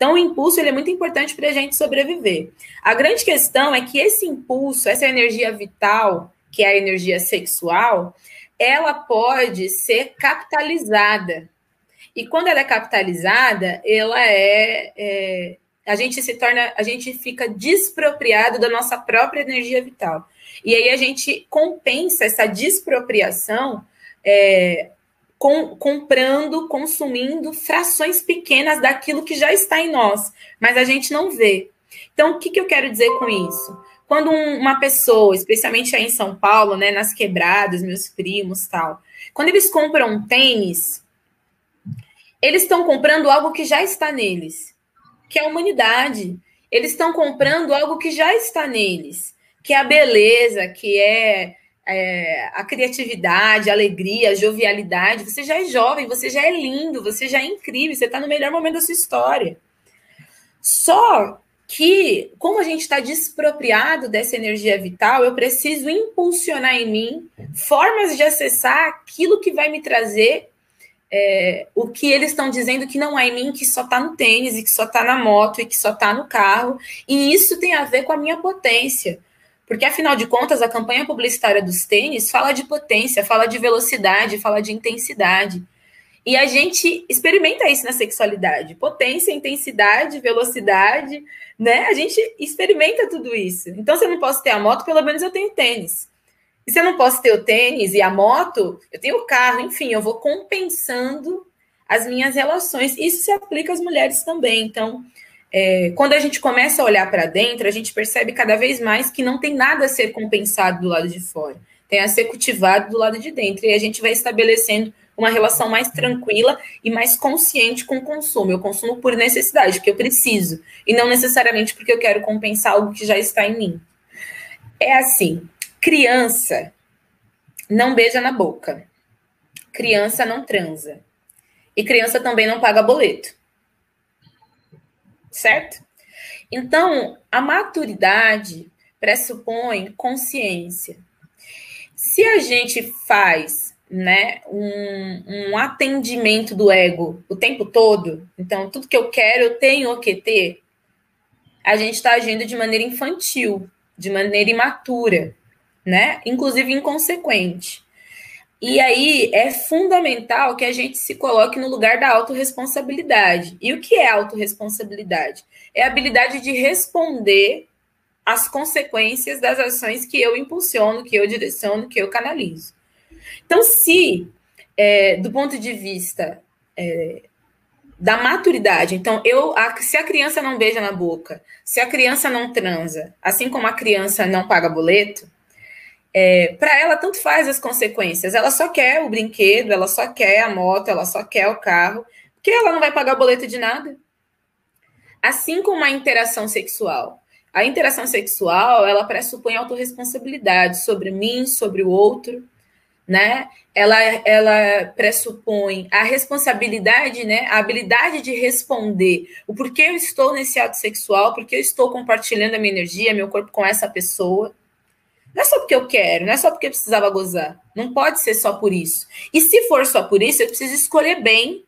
Então, o impulso ele é muito importante para a gente sobreviver. A grande questão é que esse impulso, essa energia vital, que é a energia sexual, ela pode ser capitalizada. E quando ela é capitalizada, a gente fica despropriado da nossa própria energia vital. E aí a gente compensa essa despropriação comprando, consumindo frações pequenas daquilo que já está em nós, mas a gente não vê. Então, o que eu quero dizer com isso? Quando uma pessoa, especialmente aí em São Paulo, né, nas quebradas, meus primos, tal, quando eles compram um tênis, eles estão comprando algo que já está neles, que é a humanidade. Eles estão comprando algo que já está neles, que é a beleza, que é a criatividade, a alegria, a jovialidade. Você já é jovem, você já é lindo, você já é incrível, você está no melhor momento da sua história. Só que, como a gente está despropriado dessa energia vital, eu preciso impulsionar em mim formas de acessar aquilo que vai me trazer o que eles estão dizendo que não é em mim, que só está no tênis, e que só está na moto, e que só está no carro. E isso tem a ver com a minha potência. Porque, afinal de contas, a campanha publicitária dos tênis fala de potência, fala de velocidade, fala de intensidade. E a gente experimenta isso na sexualidade. Potência, intensidade, velocidade, né? A gente experimenta tudo isso. Então, se eu não posso ter a moto, pelo menos eu tenho tênis. E se eu não posso ter o tênis e a moto, eu tenho o carro. Enfim, eu vou compensando as minhas relações. Isso se aplica às mulheres também. Então, quando a gente começa a olhar para dentro, a gente percebe cada vez mais que não tem nada a ser compensado do lado de fora. Tem a ser cultivado do lado de dentro. E a gente vai estabelecendo uma relação mais tranquila e mais consciente com o consumo. Eu consumo por necessidade, porque eu preciso, e não necessariamente porque eu quero compensar algo que já está em mim. É assim, criança não beija na boca, criança não transa, e criança também não paga boleto. Certo? Então, a maturidade pressupõe consciência. Se a gente faz um atendimento do ego o tempo todo, então tudo que eu quero eu tenho que ter, a gente está agindo de maneira infantil, de maneira imatura, né? Inclusive inconsequente. E aí é fundamental que a gente se coloque no lugar da autorresponsabilidade. E o que é autorresponsabilidade? É a habilidade de responder às consequências das ações que eu impulsiono, que eu direciono, que eu canalizo. Então, se, do ponto de vista da maturidade, então, se a criança não beija na boca, se a criança não transa, assim como a criança não paga boleto, para ela, tanto faz as consequências. Ela só quer o brinquedo, ela só quer a moto, ela só quer o carro, porque ela não vai pagar boleto de nada. Assim como a interação sexual. A interação sexual, ela pressupõe autorresponsabilidade sobre mim, sobre o outro, né? Ela pressupõe a responsabilidade, né? A habilidade de responder o porquê eu estou nesse ato sexual, porque eu estou compartilhando a minha energia, meu corpo com essa pessoa. Não é só porque eu quero, não é só porque eu precisava gozar. Não pode ser só por isso. E se for só por isso, eu preciso escolher bem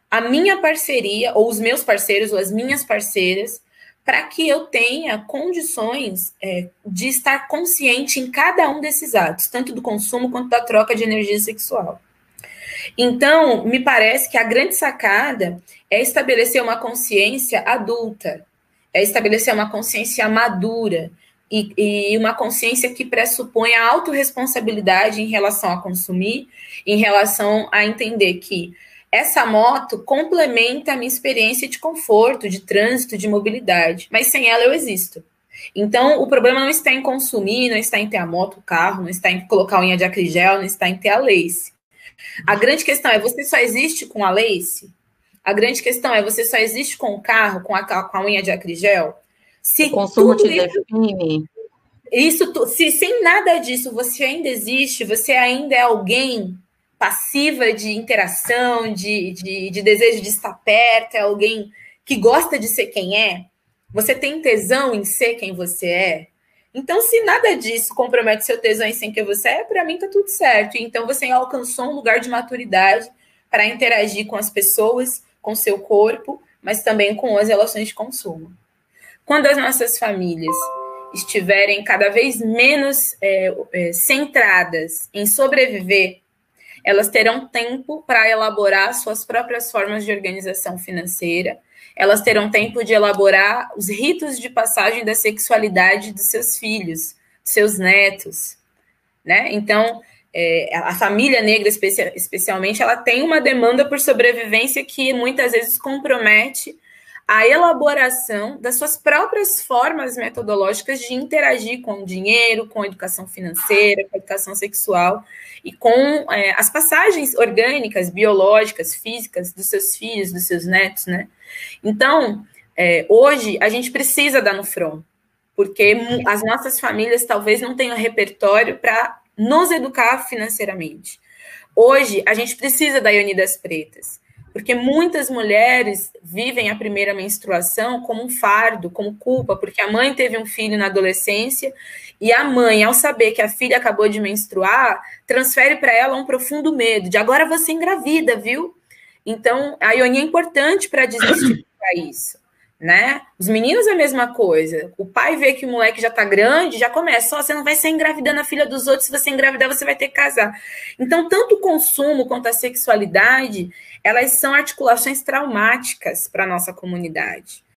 a minha parceria, ou os meus parceiros, ou as minhas parceiras, para que eu tenha condições de estar consciente em cada um desses atos, tanto do consumo quanto da troca de energia sexual. Então, me parece que a grande sacada é estabelecer uma consciência adulta, é estabelecer uma consciência madura, e uma consciência que pressupõe a autorresponsabilidade em relação a consumir, em relação a entender que essa moto complementa a minha experiência de conforto, de trânsito, de mobilidade, mas sem ela eu existo. Então, o problema não está em consumir, não está em ter a moto, o carro, não está em colocar a unha de acrigel, não está em ter a lace. A grande questão é, você só existe com a lace? A grande questão é, você só existe com o carro, com a unha de acrigel? Se o consumo te define. Se sem nada disso você ainda existe, você ainda é alguém passiva de interação, de desejo de estar perto, é alguém que gosta de ser quem é, você tem tesão em ser quem você é. Então, se nada disso compromete seu tesão em ser quem você é, para mim tá tudo certo. Então, você alcançou um lugar de maturidade para interagir com as pessoas, com seu corpo, mas também com as relações de consumo. Quando as nossas famílias estiverem cada vez menos centradas em sobreviver, elas terão tempo para elaborar suas próprias formas de organização financeira, elas terão tempo de elaborar os ritos de passagem da sexualidade dos seus filhos, dos seus netos, né? Então, a família negra, especialmente, ela tem uma demanda por sobrevivência que muitas vezes compromete a elaboração das suas próprias formas metodológicas de interagir com o dinheiro, com a educação financeira, com a educação sexual e com as passagens orgânicas, biológicas, físicas dos seus filhos, dos seus netos, né? Então, hoje, a gente precisa dar no front, porque as nossas famílias talvez não tenham repertório para nos educar financeiramente. Hoje, a gente precisa da Ione das Pretas, porque muitas mulheres vivem a primeira menstruação como um fardo, como culpa, porque a mãe teve um filho na adolescência e a mãe, ao saber que a filha acabou de menstruar, transfere para ela um profundo medo de agora você engravida, viu? Então, a Ione é importante para desmistificar isso, né? Os meninos é a mesma coisa. O pai vê que o moleque já tá grande, já começa, você não vai ser engravidando a filha dos outros, se você engravidar, você vai ter que casar. Então, tanto o consumo quanto a sexualidade, elas são articulações traumáticas para a nossa comunidade.